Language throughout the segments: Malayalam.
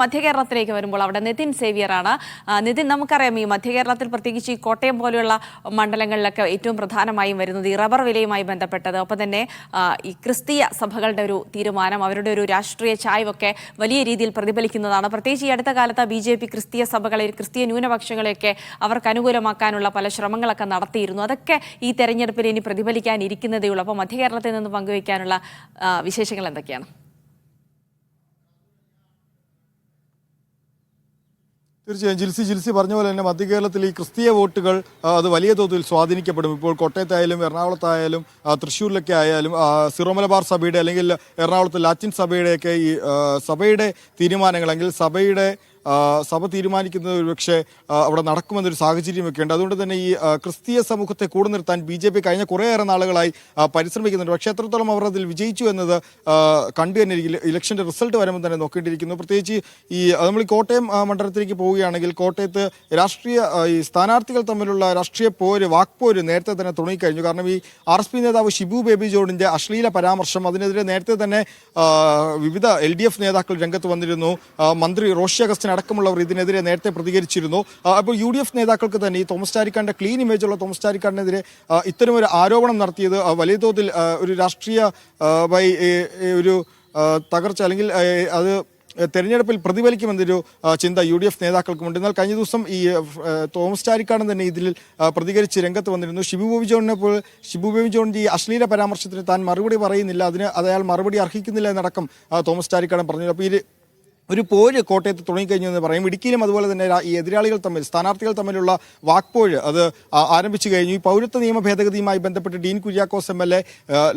മധ്യകേരളത്തിലേക്ക് വരുമ്പോൾ അവിടെ നിതിൻ സേവ്യറാണ്. നിതിൻ, നമുക്കറിയാം ഈ മധ്യകേരളത്തിൽ പ്രത്യേകിച്ച് ഈ കോട്ടയം പോലെയുള്ള മണ്ഡലങ്ങളിലൊക്കെ ഏറ്റവും പ്രധാനമായും വരുന്നത് ഈ റബ്ബർ വിലയുമായി ബന്ധപ്പെട്ടത്, ഒപ്പം തന്നെ ഈ ക്രിസ്തീയ സഭകളുടെ ഒരു തീരുമാനം, അവരുടെ ഒരു രാഷ്ട്രീയ ചായ്വൊക്കെ വലിയ രീതിയിൽ പ്രതിഫലിക്കുന്നതാണ്. പ്രത്യേകിച്ച് ഈ അടുത്ത കാലത്ത് BJP ക്രിസ്തീയ സഭകളെ, ക്രിസ്തീയ ന്യൂനപക്ഷങ്ങളെയൊക്കെ അവർക്ക് അനുകൂലമാക്കാനുള്ള പല ശ്രമങ്ങളൊക്കെ നടത്തിയിരുന്നു. അതൊക്കെ ഈ തെരഞ്ഞെടുപ്പിൽ ഇനി പ്രതിഫലിക്കാനിരിക്കുന്നതേ ഉള്ളൂ. അപ്പോൾ മധ്യകേരളത്തിൽ നിന്ന് പങ്കുവയ്ക്കാനുള്ള വിശേഷങ്ങൾ എന്തൊക്കെയാണ്? തീർച്ചയായും ജിൽസി പറഞ്ഞ പോലെ തന്നെ മധ്യകേരളത്തിൽ ഈ ക്രിസ്തീയ വോട്ടുകൾ അത് വലിയ തോതിൽ സ്വാധീനിക്കപ്പെടും. ഇപ്പോൾ കോട്ടയത്തായാലും എറണാകുളത്തായാലും തൃശ്ശൂരിലൊക്കെ ആയാലും സിറോ മലബാർ സഭയുടെ അല്ലെങ്കിൽ എറണാകുളത്ത് ലാറ്റിൻ സഭയുടെയൊക്കെ ഈ സഭയുടെ തീരുമാനങ്ങൾ അല്ലെങ്കിൽ സഭ തീരുമാനിക്കുന്നത് ഒരുപക്ഷെ അവിടെ നടക്കുമെന്നൊരു സാഹചര്യമൊക്കെ ഉണ്ട്. അതുകൊണ്ട് തന്നെ ഈ ക്രിസ്തീയ സമൂഹത്തെ കൂടെ നിർത്താൻ BJP കഴിഞ്ഞ കുറേയേറെ നാളുകളായി പരിശ്രമിക്കുന്നുണ്ട്. പക്ഷേ എത്രത്തോളം അവർ അതിൽ വിജയിച്ചു എന്നത് കണ്ടു തന്നെ ഇലക്ഷൻ്റെ റിസൾട്ട് വരുമ്പോൾ തന്നെ നോക്കേണ്ടിയിരിക്കുന്നു. പ്രത്യേകിച്ച് നമ്മൾ ഈ കോട്ടയം മണ്ഡലത്തിലേക്ക് പോവുകയാണെങ്കിൽ കോട്ടയത്ത് ഈ സ്ഥാനാർത്ഥികൾ തമ്മിലുള്ള രാഷ്ട്രീയ വാക്പോര് നേരത്തെ തന്നെ തുടങ്ങിക്കഴിഞ്ഞു. കാരണം ഈ RSP നേതാവ് ഷിബു ബേബി ജോണിൻ്റെ അശ്ലീല പരാമർശം, അതിനെതിരെ നേരത്തെ തന്നെ വിവിധ LDF നേതാക്കൾ രംഗത്ത് വന്നിരുന്നു. മന്ത്രി റോഷി അഗസ്റ്റിൻ അടക്കമുള്ളവർ ഇതിനെതിരെ നേരത്തെ പ്രതികരിച്ചിരുന്നു. അപ്പോൾ UDF നേതാക്കൾക്ക് തന്നെ ഈ തോമസ് ചാഴിക്കാടിന്റെ ക്ലീൻ ഇമേജുള്ള തോമസ് ചാഴിക്കാടിനെതിരെ ഇത്തരമൊരു ആരോപണം നടത്തിയത് വലിയ തോതിൽ ഒരു രാഷ്ട്രീയ ഒരു തകർച്ച അല്ലെങ്കിൽ അത് തെരഞ്ഞെടുപ്പിൽ പ്രതിഫലിക്കുമെന്നൊരു ചിന്ത UDF നേതാക്കൾക്കുമുണ്ട്. എന്നാൽ കഴിഞ്ഞ ദിവസം ഈ തോമസ് ചാഴിക്കാടൻ തന്നെ ഇതിൽ പ്രതികരിച്ച് രംഗത്ത് വന്നിരുന്നു. ഷിബു ബേബി ജോണിന്റെ ഈ അശ്ലീല പരാമർശത്തിന് താൻ മറുപടി പറയുന്നില്ല, അയാൾ മറുപടി അർഹിക്കുന്നില്ല എന്നടക്കം തോമസ് ചാഴിക്കാടൻ പറഞ്ഞു. അപ്പോൾ ഒരു പോര് കോട്ടയത്ത് തുടങ്ങിക്കഴിഞ്ഞു എന്ന് പറയും. ഇടുക്കിയിലും അതുപോലെ തന്നെ ഈ സ്ഥാനാർത്ഥികൾ തമ്മിലുള്ള വാക്പോര് അത് ആരംഭിച്ചു കഴിഞ്ഞു. ഈ പൗരത്വ നിയമ ഭേദഗതിയുമായി ബന്ധപ്പെട്ട് ഡീൻ കുര്യാക്കോസ് MLA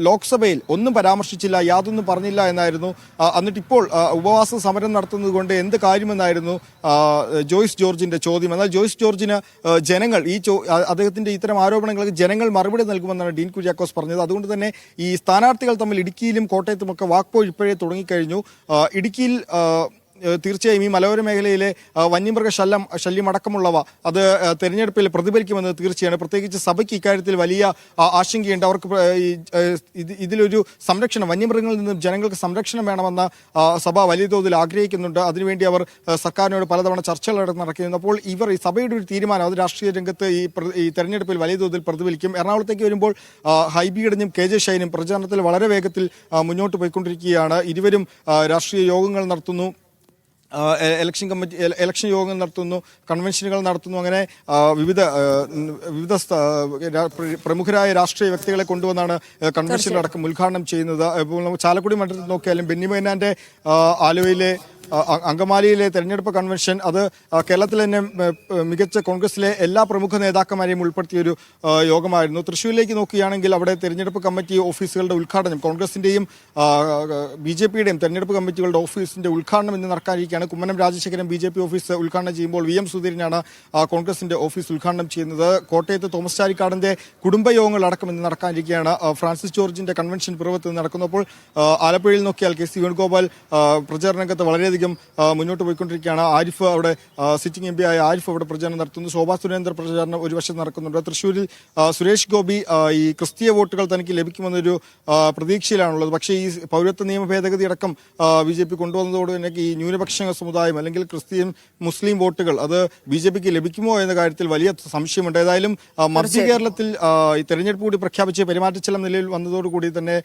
ലോക്സഭയിൽ ഒന്നും പരാമർശിച്ചില്ല, യാതൊന്നും പറഞ്ഞില്ല എന്നായിരുന്നു. എന്നിട്ടിപ്പോൾ ഉപവാസ സമരം നടത്തുന്നത് കൊണ്ട് എന്ത് കാര്യമെന്നായിരുന്നു ജോയ്സ് ജോർജിന്റെ ചോദ്യം. എന്നാൽ ജോയ്സ് ജോർജിന് ജനങ്ങൾ അദ്ദേഹത്തിന്റെ ഇത്തരം ആരോപണങ്ങൾക്ക് ജനങ്ങൾ മറുപടി നൽകുമെന്നാണ് ഡീൻ കുര്യാക്കോസ് പറഞ്ഞത്. അതുകൊണ്ട് തന്നെ ഈ സ്ഥാനാർത്ഥികൾ തമ്മിൽ ഇടുക്കിയിലും കോട്ടയത്തുമൊക്കെ വാക്പോര് ഇപ്പോഴേ തുടങ്ങിക്കഴിഞ്ഞു. ഇടുക്കിയിൽ തീർച്ചയായും ഈ മലയോര മേഖലയിലെ വന്യമൃഗ ശല്യം അടക്കമുള്ളവ അത് തെരഞ്ഞെടുപ്പിൽ പ്രതിഫലിക്കുമെന്ന് തീർച്ചയാണ്. പ്രത്യേകിച്ച് സഭയ്ക്ക് ഇക്കാര്യത്തിൽ വലിയ ആശങ്കയുണ്ട്. അവർക്ക് ഇതിലൊരു സംരക്ഷണം, വന്യമൃഗങ്ങളിൽ നിന്നും ജനങ്ങൾക്ക് സംരക്ഷണം വേണമെന്ന് സഭ വലിയ തോതിൽ ആഗ്രഹിക്കുന്നുണ്ട്. അതിനുവേണ്ടി അവർ സർക്കാരിനോട് പലതവണ ചർച്ചകൾ നടക്കുന്നു. അപ്പോൾ ഈ സഭയുടെ ഒരു തീരുമാനം അത് രാഷ്ട്രീയ രംഗത്ത് ഈ തെരഞ്ഞെടുപ്പിൽ വലിയ തോതിൽ പ്രതിഫലിക്കും. എറണാകുളത്തേക്ക് വരുമ്പോൾ ഹൈബി ഇടഞ്ഞും KJ ഷൈനും പ്രചാരണത്തിൽ വളരെ വേഗത്തിൽ മുന്നോട്ട് പോയിക്കൊണ്ടിരിക്കുകയാണ്. ഇരുവരും രാഷ്ട്രീയ യോഗങ്ങൾ നടത്തുന്നു, ഇലക്ഷൻ യോഗങ്ങൾ നടത്തുന്നു, കൺവെൻഷനുകൾ നടത്തുന്നു. അങ്ങനെ വിവിധ പ്രമുഖരായ രാഷ്ട്രീയ വ്യക്തികളെ കൊണ്ടുവന്നാണ് കൺവെൻഷനിലടക്കം ഉദ്ഘാടനം ചെയ്യുന്നത്. ഇപ്പോൾ ചാലക്കുടി മണ്ഡലത്തിൽ നോക്കിയാലും ബെന്നി ബെഹന്നാന്റെ ആലുവയിലെ അങ്കമാലിയിലെ തെരഞ്ഞെടുപ്പ് കൺവെൻഷൻ അത് കേരളത്തിൽ തന്നെ മികച്ച കോൺഗ്രസിലെ എല്ലാ പ്രമുഖ നേതാക്കന്മാരെയും ഉൾപ്പെടുത്തിയൊരു യോഗമായിരുന്നു. തൃശ്ശൂരിലേക്ക് നോക്കുകയാണെങ്കിൽ അവിടെ തെരഞ്ഞെടുപ്പ് കമ്മിറ്റി ഓഫീസുകളുടെ ഉദ്ഘാടനം, കോൺഗ്രസിന്റെയും BJPയുടെയും തെരഞ്ഞെടുപ്പ് കമ്മിറ്റികളുടെ ഓഫീസിന്റെ ഉദ്ഘാടനം ഇന്ന് നടക്കാനിരിക്കുകയാണ്. കുമ്മനം രാജശേഖരൻ BJP ഓഫീസ് ഉദ്ഘാടനം ചെയ്യുമ്പോൾ VM സുധീരനാണ് കോൺഗ്രസിന്റെ ഓഫീസ് ഉദ്ഘാടനം ചെയ്യുന്നത്. കോട്ടയത്ത് തോമസ് ചാഴിക്കാടന്റെ കുടുംബയോഗങ്ങൾ അടക്കം ഇന്ന് നടക്കാനിരിക്കുകയാണ്. ഫ്രാൻസിസ് ജോർജിന്റെ കൺവെൻഷൻ പിറവത്ത് നടക്കുന്നു. അപ്പോൾ ആലപ്പുഴയിൽ നോക്കിയാൽ KC വേണുഗോപാൽ പ്രചാരണ രംഗത്ത് വളരെയധികം മുന്നോട്ട് പോയിക്കൊണ്ടിരിക്കുകയാണ്. ആരിഫ് അവിടെ സിറ്റിംഗ് MP ആയ ആരിഫ് അവിടെ പ്രചാരണം നടത്തുന്നു. ശോഭാ സുരേന്ദ്ര പ്രചാരണം ഒരു വശത്ത് നടക്കുന്നുണ്ട്. തൃശ്ശൂരിൽ സുരേഷ് ഗോപി ഈ ക്രിസ്തീയ വോട്ടുകൾ തനിക്ക് ലഭിക്കുമെന്നൊരു പ്രതീക്ഷയിലാണുള്ളത്. പക്ഷേ ഈ പൗരത്വ നിയമ ഭേദഗതി അടക്കം BJP കൊണ്ടുവന്നതോട് തന്നെ ഈ ന്യൂനപക്ഷ സമുദായം അല്ലെങ്കിൽ ക്രിസ്ത്യൻ മുസ്ലിം വോട്ടുകൾ അത് BJPക്ക് ലഭിക്കുമോ എന്ന കാര്യത്തിൽ വലിയ സംശയമുണ്ട്. ഏതായാലും മധ്യ കേരളത്തിൽ ഈ തെരഞ്ഞെടുപ്പ് കൂടി പ്രഖ്യാപിച്ച് പെരുമാറ്റച്ചലം നിലയിൽ വന്നതോടുകൂടി തന്നെ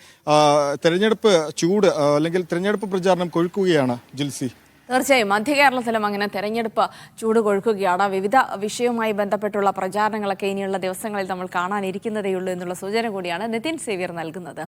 തെരഞ്ഞെടുപ്പ് ചൂട് അല്ലെങ്കിൽ തെരഞ്ഞെടുപ്പ് പ്രചാരണം കൊഴുക്കുകയാണ്. ജിൽസി, തീർച്ചയായും മധ്യകേരളത്തിലും അങ്ങനെ തെരഞ്ഞെടുപ്പ് ചൂട് കൊഴുക്കുകയാണ്. വിവിധ വിഷയവുമായി ബന്ധപ്പെട്ടുള്ള പ്രചാരണങ്ങളൊക്കെ ഇനിയുള്ള ദിവസങ്ങളിൽ നമ്മൾ കാണാനിരിക്കുന്നതേയുള്ളൂ എന്നുള്ള സൂചന കൂടിയാണ് നിതിൻ സേവ്യർ നൽകുന്നത്.